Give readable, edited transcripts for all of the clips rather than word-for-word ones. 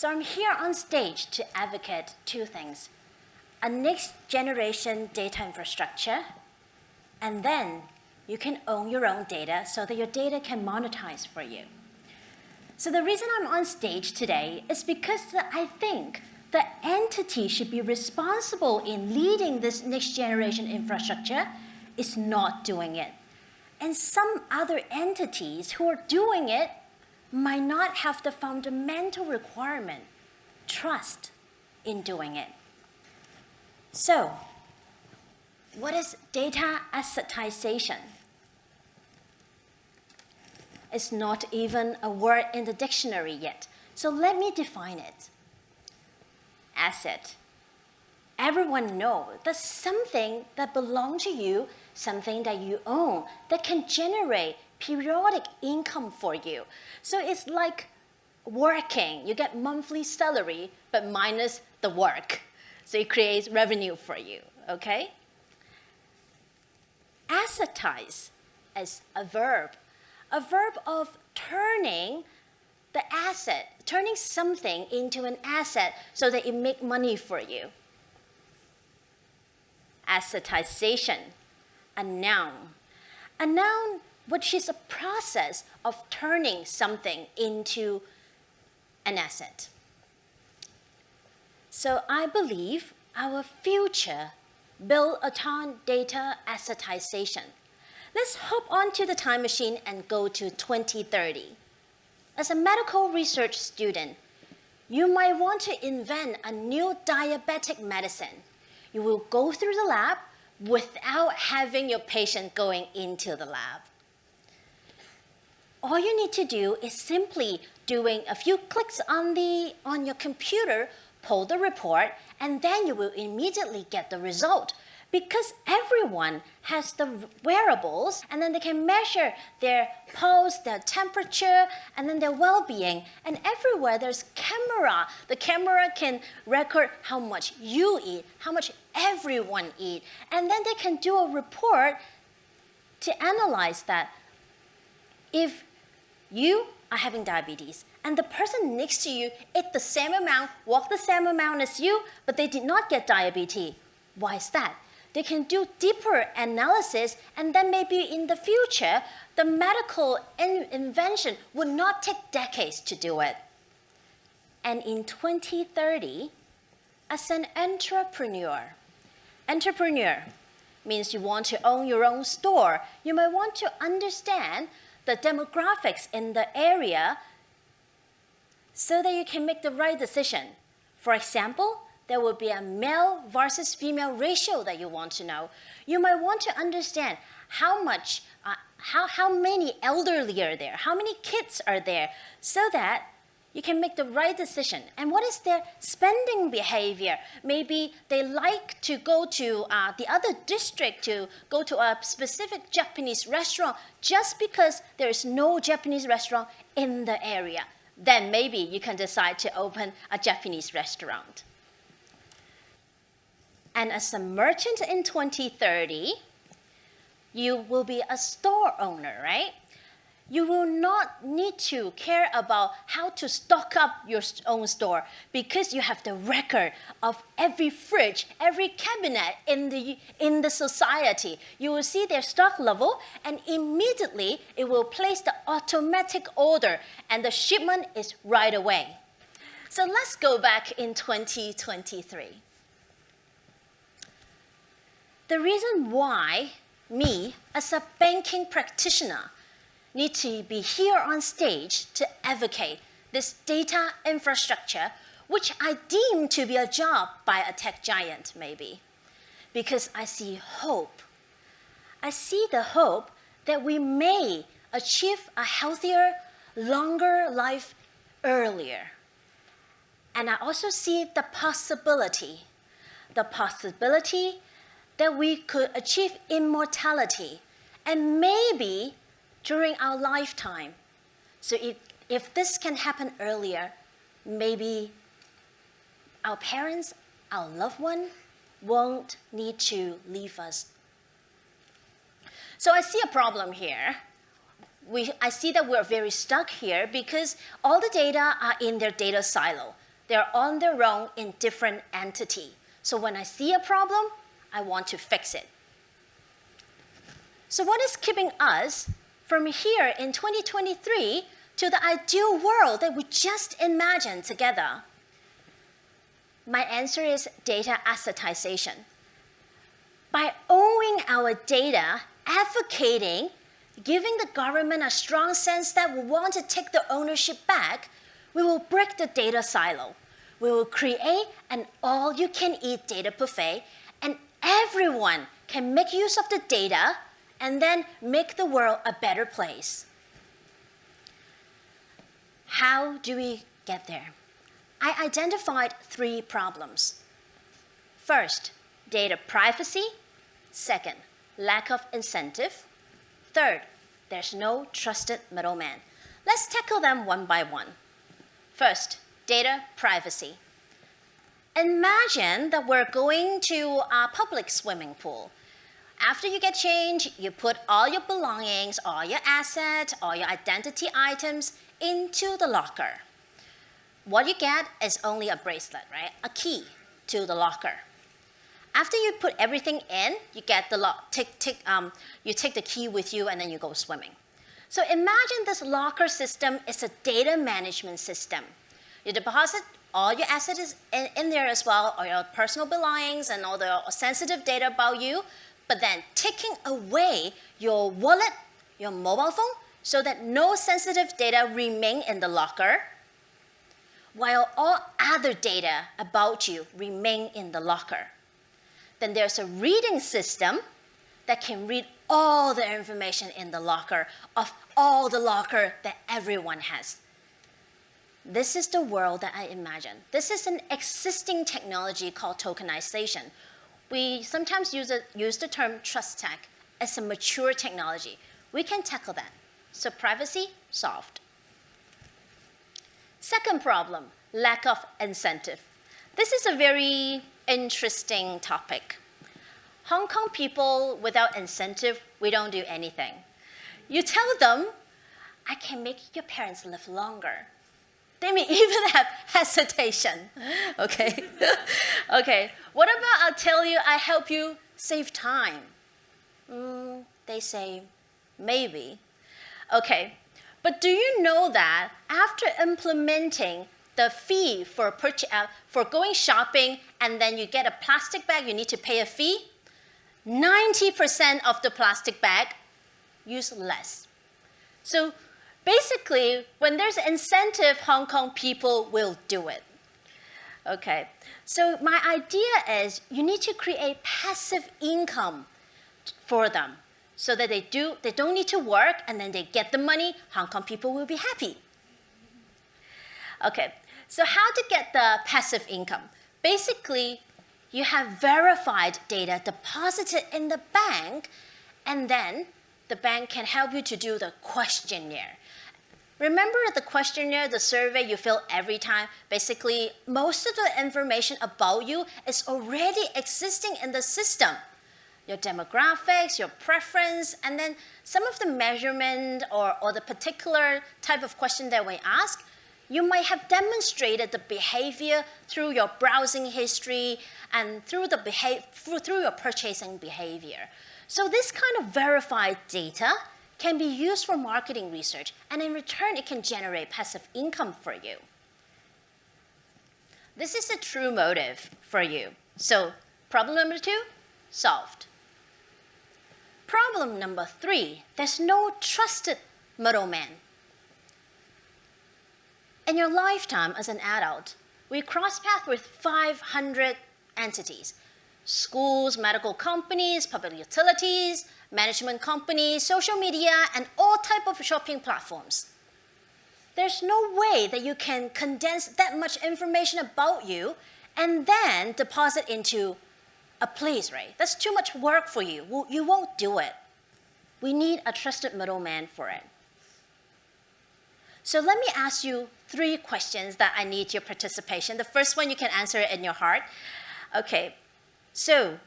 So I'm here on stage to advocate two things: a next generation data infrastructure, and then you can own your own data so that your data can monetize for you. So the reason I'm on stage today is because I think the entity should be responsible in leading this next generation infrastructure is not doing it. And some other entities who are doing it might not have the fundamental requirement, trust, in doing it. So, what is data assetization? It's not even a word in the dictionary yet. So let me define it. Asset. Everyone knows that's something that belongs to you, something that you own, that can generate periodic income for you. So it's like working. You get monthly salary, but minus the work. So it creates revenue for you, okay? Assetize is a verb of turning the asset, turning something into an asset so that it makes money for you. Assetization, a noun. A noun which is a process of turning something into an asset. So I believe our future built upon data assetization. Let's hop onto the time machine and go to 2030. As a medical research student, you might want to invent a new diabetic medicine. You will go through the lab without having your patient going into the lab. All you need to do is simply doing a few clicks on your computer, pull the report, and then you will immediately get the result. Because everyone has the wearables, and then they can measure their pulse, their temperature, and then their well-being. And everywhere there's camera. The camera can record how much you eat, how much everyone eat. And then they can do a report to analyze that. If you are having diabetes, and the person next to you ate the same amount, walked the same amount as you, but they did not get diabetes, why is that? They can do deeper analysis, and then maybe in the future, the medical invention would not take decades to do it. And in 2030, as an entrepreneur means you want to own your own store. You might want to understand the demographics in the area so that you can make the right decision. For example, there will be a male versus female ratio that you want to know. You might want to understand how many elderly are there, how many kids are there, so that you can make the right decision. And what is their spending behavior? Maybe they like to go to the other district to go to a specific Japanese restaurant just because there is no Japanese restaurant in the area. Then maybe you can decide to open a Japanese restaurant. And as a merchant in 2030, you will be a store owner, right? You will not need to care about how to stock up your own store because you have the record of every fridge, every cabinet in the society. You will see their stock level, and immediately it will place the automatic order, and the shipment is right away. So let's go back in 2023. The reason why me, as a banking practitioner, need to be here on stage to advocate this data infrastructure, which I deem to be a job by a tech giant, maybe, because I see hope. I see the hope that we may achieve a healthier, longer life earlier. And I also see the possibility that we could achieve immortality, and maybe during our lifetime. So if this can happen earlier, maybe our parents, our loved one, won't need to leave us. So I see a problem here. I see that we're very stuck here because all the data are in their data silo. They're on their own in different entity. So when I see a problem, I want to fix it. So what is keeping us from here in 2023 to the ideal world that we just imagined together? My answer is data assetization. By owning our data, advocating, giving the government a strong sense that we want to take the ownership back, we will break the data silo. We will create an all-you-can-eat data buffet, and everyone can make use of the data and then make the world a better place. How do we get there? I identified 3 problems. First, data privacy. Second, lack of incentive. Third, there's no trusted middleman. Let's tackle them one by one. First, data privacy. Imagine that we're going to a public swimming pool. After you get changed, you put all your belongings, all your assets, all your identity items into the locker. What you get is only a bracelet, right? A key to the locker. After you put everything in, you get the you take the key with you and then you go swimming. So imagine this locker system is a data management system. You deposit all your assets in there as well, all your personal belongings and all the sensitive data about you, but then taking away your wallet, your mobile phone, so that no sensitive data remain in the locker, while all other data about you remain in the locker. Then there's a reading system that can read all the information in the locker of all the locker that everyone has. This is the world that I imagine. This is an existing technology called tokenization. We sometimes use the term trust tech as a mature technology. We can tackle that. So privacy, solved. Second problem, lack of incentive. This is a very interesting topic. Hong Kong people, without incentive, we don't do anything. You tell them, I can make your parents live longer. They may even have hesitation, okay? Okay, what about I'll tell you I help you save time? They say, maybe. Okay, but do you know that after implementing the fee for going shopping and then you get a plastic bag, you need to pay a fee? 90% of the plastic bag use less. So basically, when there's incentive, Hong Kong people will do it. Okay, so my idea is you need to create passive income for them so that they don't need to work and then they get the money, Hong Kong people will be happy. Okay, so how to get the passive income? Basically, you have verified data deposited in the bank, and then the bank can help you to do the questionnaire. Remember the questionnaire, the survey you fill every time? Basically, most of the information about you is already existing in the system. Your demographics, your preference, and then some of the measurement or the particular type of question that we ask, you might have demonstrated the behavior through your browsing history and through your purchasing behavior. So this kind of verified data can be used for marketing research, and in return, it can generate passive income for you. This is a true motive for you. So problem number 2, solved. Problem number 3, there's no trusted middleman. In your lifetime as an adult, we cross paths with 500 entities. Schools, medical companies, public utilities, management companies, social media, and all types of shopping platforms. There's no way that you can condense that much information about you and then deposit into a place, right? That's too much work for you. You won't do it. We need a trusted middleman for it. So let me ask you 3 questions that I need your participation. The first one, you can answer it in your heart. Okay, so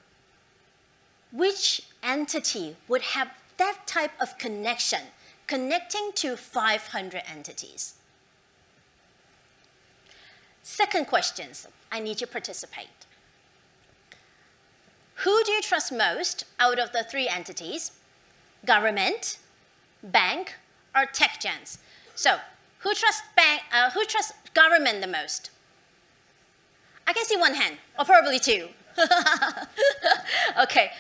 which entity would have that type of connection, connecting to 500 entities? Second questions, I need you to participate. Who do you trust most out of the three entities? Government, bank, or tech giants? So, who trusts government the most? I can see one hand, or probably two. Okay.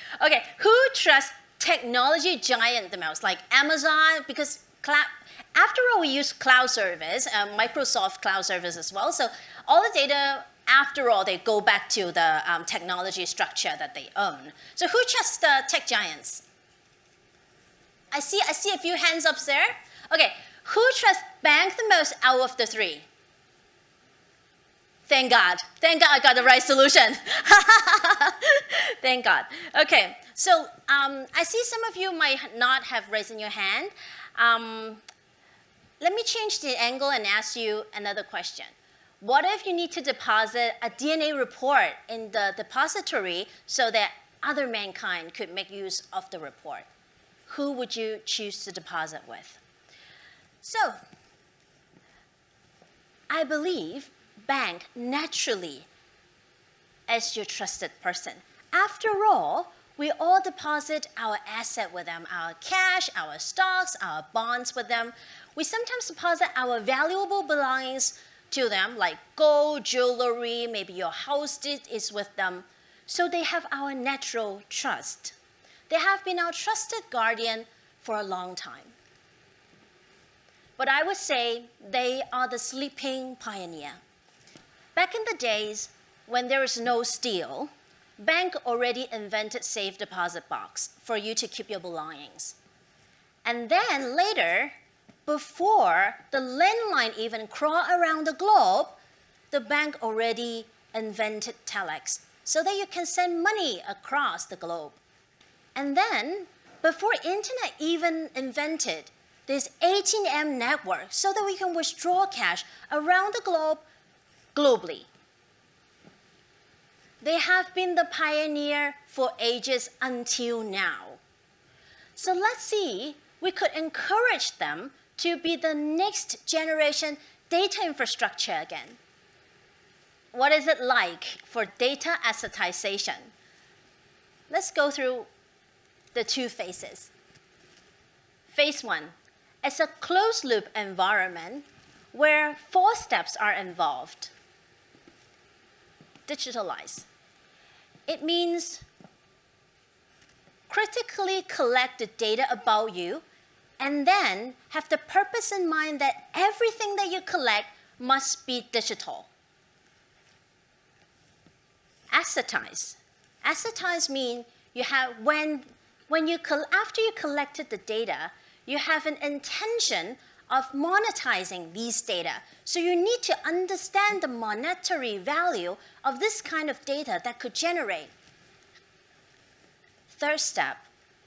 Who trusts technology giant the most, like Amazon? Because after all, we use cloud service, Microsoft cloud service as well. So all the data, after all, they go back to the technology structure that they own. So who trusts the tech giants? I see a few hands up there. Okay, who trusts bank the most out of the three? Thank God. Thank God I got the right solution. Thank God. Okay, so I see some of you might not have raised your hand. Let me change the angle and ask you another question. What if you need to deposit a DNA report in the depository so that other mankind could make use of the report? Who would you choose to deposit with? So, I believe bank naturally as your trusted person. After all, we all deposit our asset with them, our cash, our stocks, our bonds with them. We sometimes deposit our valuable belongings to them, like gold, jewelry, maybe your house is with them. So they have our natural trust. They have been our trusted guardian for a long time. But I would say they are the sleeping pioneer. Back in the days when there was no steel, bank already invented safe deposit box for you to keep your belongings. And then later, before the landline even crawled around the globe, the bank already invented telex so that you can send money across the globe. And then, before internet even invented, there's ATM network so that we can withdraw cash around the globe globally. They have been the pioneer for ages until now. So let's see, we could encourage them to be the next generation data infrastructure again. What is it like for data assetization? Let's go through the two phases. Phase one, it's a closed-loop environment where 4 steps are involved. Digitalize. It means critically collect the data about you and then have the purpose in mind that everything that you collect must be digital. Assetize. Assetize means you have after you collected the data, you have an intention of monetizing these data. So you need to understand the monetary value of this kind of data that could generate. Third step,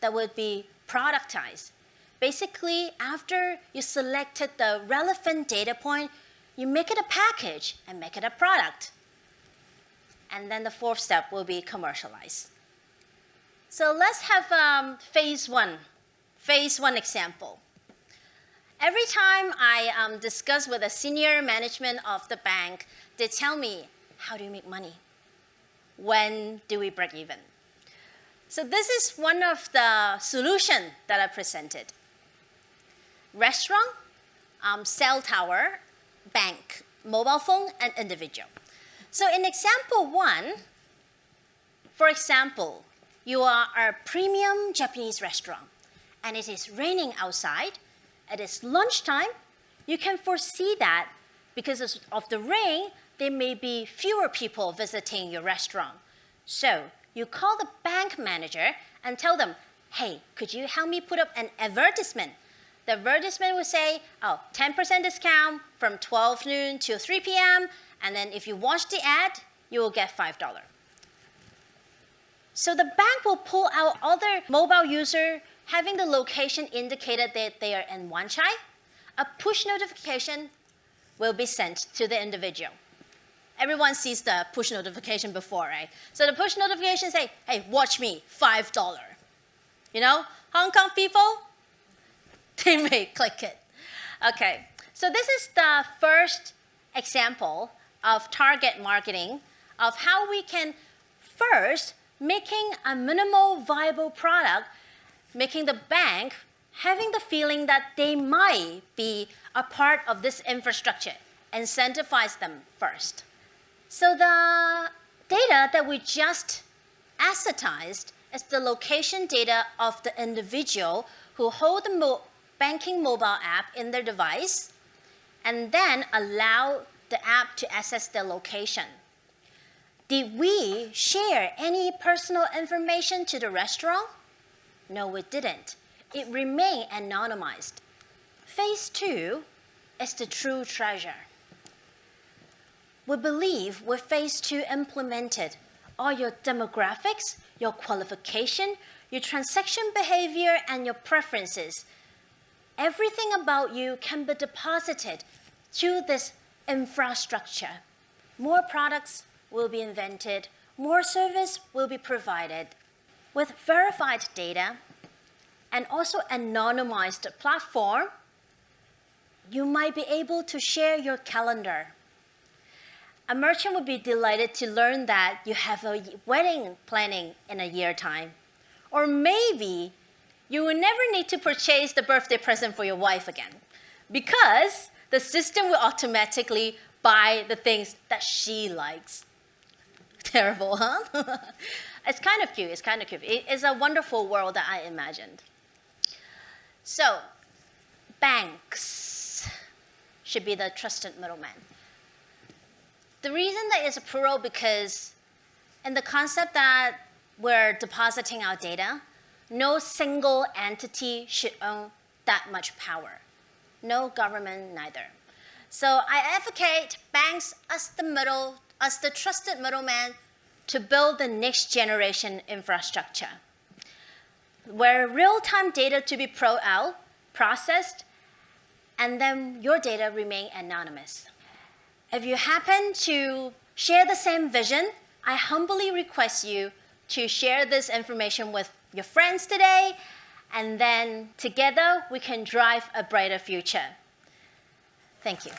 that would be productize. Basically, after you selected the relevant data point, you make it a package and make it a product. And then the fourth step will be commercialize. So let's have phase one example. Every time I discuss with a senior management of the bank, they tell me, how do you make money? When do we break even? So this is one of the solutions that I presented. Restaurant, cell tower, bank, mobile phone, and individual. So in example one, for example, you are a premium Japanese restaurant, and it is raining outside. It is lunchtime. You can foresee that because of the rain, there may be fewer people visiting your restaurant. So you call the bank manager and tell them, hey, could you help me put up an advertisement? The advertisement will say, 10% discount from 12 noon to 3 p.m. And then if you watch the ad, you will get $5. So the bank will pull out other mobile user having the location indicated that they are in Wanchai. A push notification will be sent to the individual. Everyone sees the push notification before, right? So the push notification say, hey, watch me, $5. You know, Hong Kong people, they may click it. Okay, so this is the first example of target marketing, of how we can first making a minimal viable product, making the bank having the feeling that they might be a part of this infrastructure, incentivize them first. So the data that we just assetized is the location data of the individual who hold the banking mobile app in their device and then allow the app to access their location. Did we share any personal information to the restaurant? No, we didn't. It remained anonymized. Phase 2 is the true treasure. We believe with Phase 2 implemented, all your demographics, your qualification, your transaction behavior, and your preferences, everything about you can be deposited to this infrastructure. More products will be invented, more service will be provided. With verified data and also anonymized platform, you might be able to share your calendar. A merchant would be delighted to learn that you have a wedding planning in a year time. Or maybe you will never need to purchase the birthday present for your wife again because the system will automatically buy the things that she likes. Terrible, huh? It's kind of cute, it's kind of cute. It is a wonderful world that I imagined. So, banks should be the trusted middleman. The reason that it's a plural because in the concept that we're depositing our data, no single entity should own that much power. No government neither. So I advocate banks as the trusted middleman to build the next generation infrastructure, where real-time data to be processed, and then your data remain anonymous. If you happen to share the same vision, I humbly request you to share this information with your friends today, and then together we can drive a brighter future. Thank you.